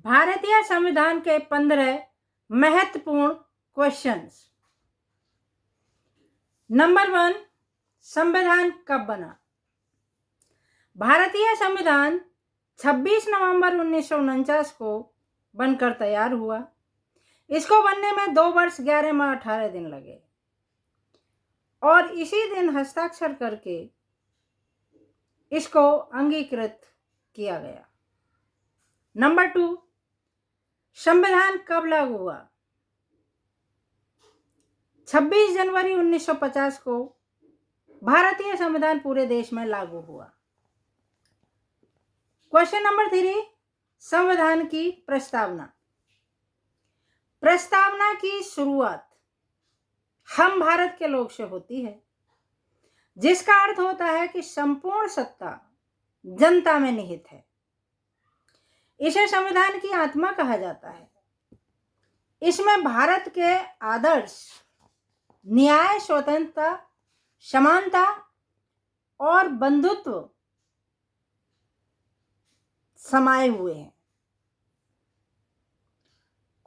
भारतीय संविधान के 15 महत्वपूर्ण क्वेश्चंस। नंबर 1, संविधान कब बना? भारतीय संविधान 26 नवंबर 1949 को बनकर तैयार हुआ। इसको बनने में 2 वर्ष 11 माह 18 दिन लगे और इसी दिन हस्ताक्षर करके इसको अंगीकृत किया गया। नंबर 2, संविधान कब लागू हुआ? 26 जनवरी 1950 को भारतीय संविधान पूरे देश में लागू हुआ। क्वेश्चन नंबर 3, संविधान की प्रस्तावना। प्रस्तावना की शुरुआत हम भारत के लोग से होती है, जिसका अर्थ होता है कि संपूर्ण सत्ता जनता में निहित है। इसे संविधान की आत्मा कहा जाता है। इसमें भारत के आदर्श न्याय, स्वतंत्रता, समानता और बंधुत्व समाये हुए हैं।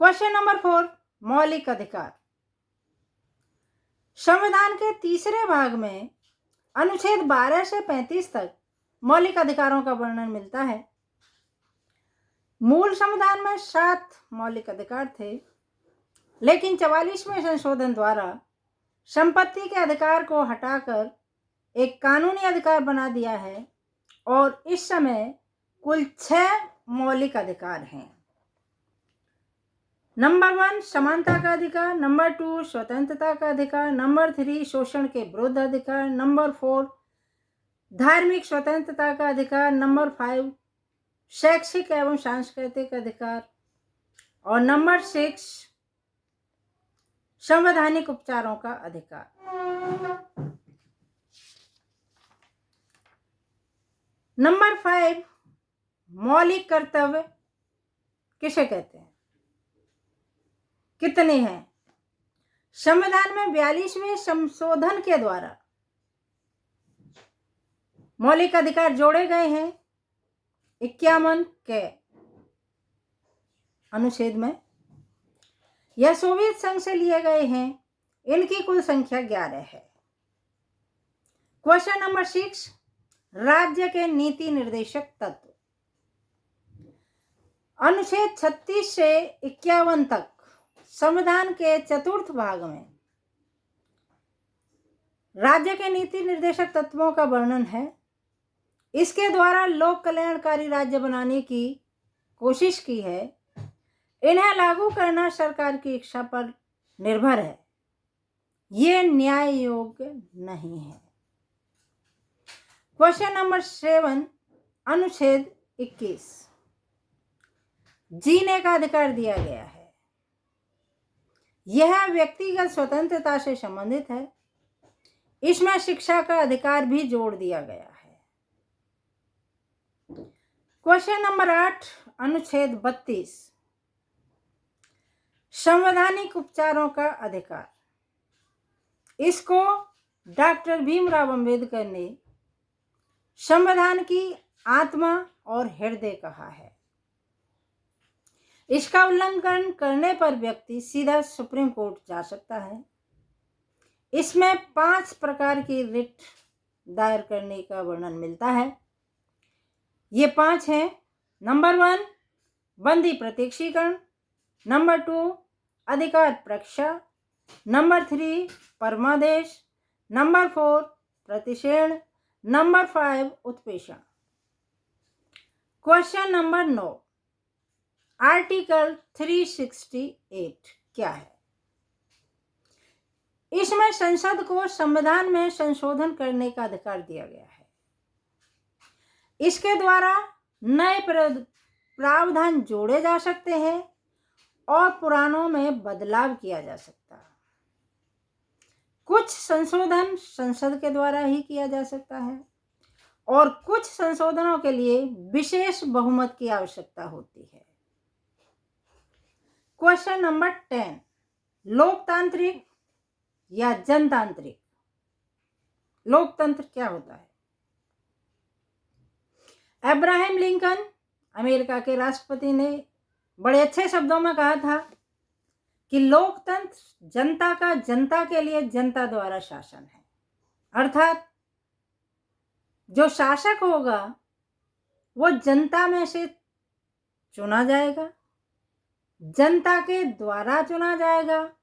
क्वेश्चन नंबर 4, मौलिक अधिकार। संविधान के तीसरे भाग में अनुच्छेद 12 से 35 तक मौलिक अधिकारों का वर्णन मिलता है। मूल संविधान में 7 मौलिक अधिकार थे, लेकिन 44वें संशोधन द्वारा संपत्ति के अधिकार को हटाकर एक कानूनी अधिकार बना दिया है और इस समय कुल 6 मौलिक अधिकार हैं। नंबर 1, समानता का अधिकार। नंबर 2, स्वतंत्रता का अधिकार। नंबर 3, शोषण के विरुद्ध अधिकार। नंबर 4, धार्मिक स्वतंत्रता का अधिकार। नंबर 5, शैक्षिक एवं सांस्कृतिक अधिकार। और नंबर 6, संवैधानिक उपचारों का अधिकार। नंबर 5, मौलिक कर्तव्य किसे कहते हैं? कितने हैं? संविधान में 42वें संशोधन के द्वारा मौलिक अधिकार जोड़े गए हैं 51 के अनुच्छेद में। यह सोवियत संघ से लिए गए हैं। इनकी कुल संख्या 11 है। क्वेश्चन नंबर 6, राज्य के नीति निर्देशक तत्व। अनुच्छेद 36 से 51 तक संविधान के चतुर्थ भाग में राज्य के नीति निर्देशक तत्वों का वर्णन है। इसके द्वारा लोक कल्याणकारी राज्य बनाने की कोशिश की है। इन्हें लागू करना सरकार की इच्छा पर निर्भर है। ये न्याय योग्य नहीं है। क्वेश्चन नंबर 7, अनुच्छेद 21, जीने का अधिकार दिया गया है। यह व्यक्तिगत स्वतंत्रता से संबंधित है। इसमें शिक्षा का अधिकार भी जोड़ दिया गया है। क्वेश्चन नंबर 8, अनुच्छेद 32, संवैधानिक उपचारों का अधिकार। इसको डॉक्टर भीमराव अंबेडकर ने संविधान की आत्मा और हृदय कहा है। इसका उल्लंघन करने पर व्यक्ति सीधा सुप्रीम कोर्ट जा सकता है। इसमें 5 प्रकार की रिट दायर करने का वर्णन मिलता है। ये 5 हैं। नंबर 1, बंदी प्रत्यक्षीकरण। नंबर 2, अधिकार प्रक्षा। नंबर 3, परमादेश। नंबर 4, प्रतिषेध। नंबर 5, उत्प्रेषण। क्वेश्चन नंबर 9, आर्टिकल 368 क्या है? इसमें संसद को संविधान में संशोधन करने का अधिकार दिया गया है। इसके द्वारा नए प्रावधान जोड़े जा सकते हैं और पुरानों में बदलाव किया जा सकता है। कुछ संशोधन संसद के द्वारा ही किया जा सकता है और कुछ संशोधनों के लिए विशेष बहुमत की आवश्यकता होती है। क्वेश्चन नंबर 10, लोकतांत्रिक या जनतांत्रिक। लोकतंत्र क्या होता है? अब्राहम लिंकन अमेरिका के राष्ट्रपति ने बड़े अच्छे शब्दों में कहा था कि लोकतंत्र जनता का जनता के लिए जनता द्वारा शासन है। अर्थात जो शासक होगा वो जनता में से चुना जाएगा, जनता के द्वारा चुना जाएगा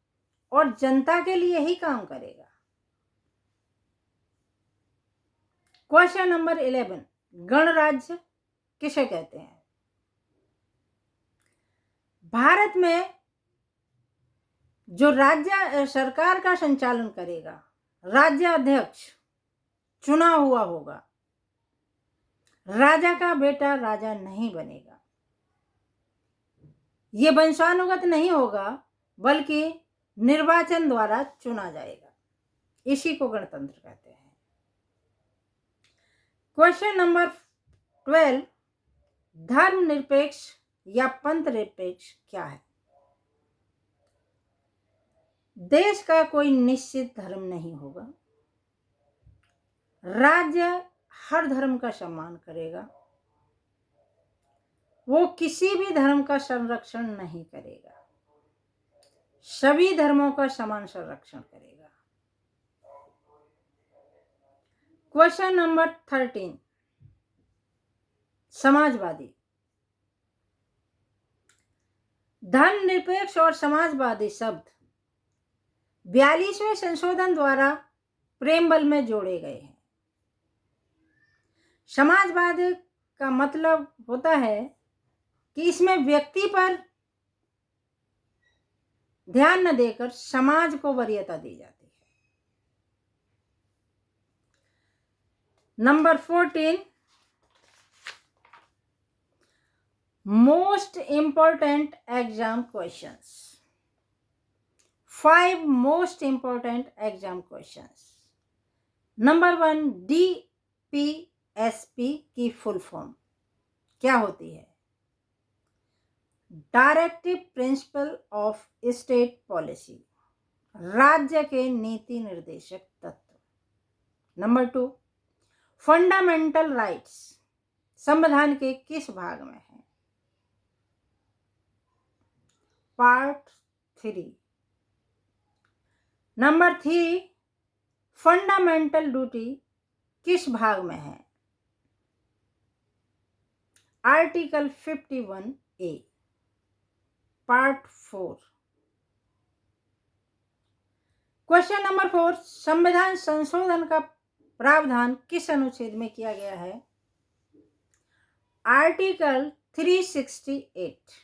और जनता के लिए ही काम करेगा। क्वेश्चन नंबर 11, गणराज्य किसे कहते हैं? भारत में जो राज्य सरकार का संचालन करेगा, राज्य अध्यक्ष चुना हुआ होगा। राजा का बेटा राजा नहीं बनेगा, ये वंशानुगत नहीं होगा, बल्कि निर्वाचन द्वारा चुना जाएगा। इसी को गणतंत्र कहते हैं। क्वेश्चन नंबर 12, धर्मनिरपेक्ष या पंथ निरपेक्ष क्या है? देश का कोई निश्चित धर्म नहीं होगा, राज्य हर धर्म का सम्मान करेगा, वो किसी भी धर्म का संरक्षण नहीं करेगा, सभी धर्मों का समान संरक्षण करेगा। Question number 13, Samajwadi. धर्मनिरपेक्ष और समाजवादी शब्द 42वें संशोधन द्वारा प्रेमबल में जोड़े गए हैं। समाजवाद का मतलब होता है कि इसमें व्यक्ति पर ध्यान न देकर समाज को वरीयता दी जाती है। Number 14, most important exam questions. 5 most important exam questions. Number 1, DPSP की फुल फॉर्म क्या होती है? Directive principle of state policy, राज्य के नीति निर्देशक तत्व। नंबर 2, फंडामेंटल राइट्स संविधान के किस भाग में है? पार्ट 3। नंबर 3, फंडामेंटल ड्यूटी किस भाग में है? Article 51A, part 4। Question number 4, संविधान संशोधन का प्रावधान किस अनुच्छेद में किया गया है? आर्टिकल 368।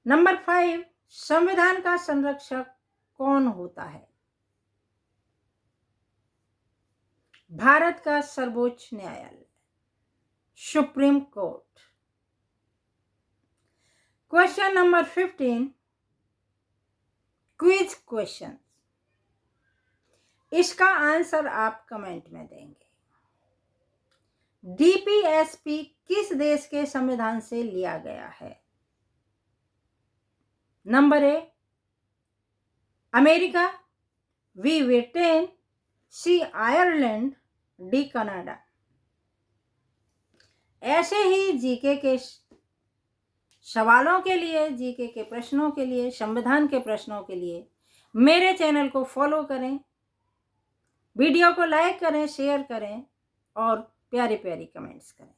नंबर 5, संविधान का संरक्षक कौन होता है? भारत का सर्वोच्च न्यायालय, supreme court. Question number 15, quiz question. इसका आंसर आप कमेंट में देंगे। DPSP किस देश के संविधान से लिया गया है? Number A, America, B, Britain, C, Ireland, D, Canada. ऐसे ही जीके के सवालों के लिए, जीके के प्रश्नों के लिए, संविधान के प्रश्नों के लिए मेरे चैनल को फॉलो करें, वीडियो को लाइक करें, शेयर करें और प्यारी प्यारी कमेंट्स करें।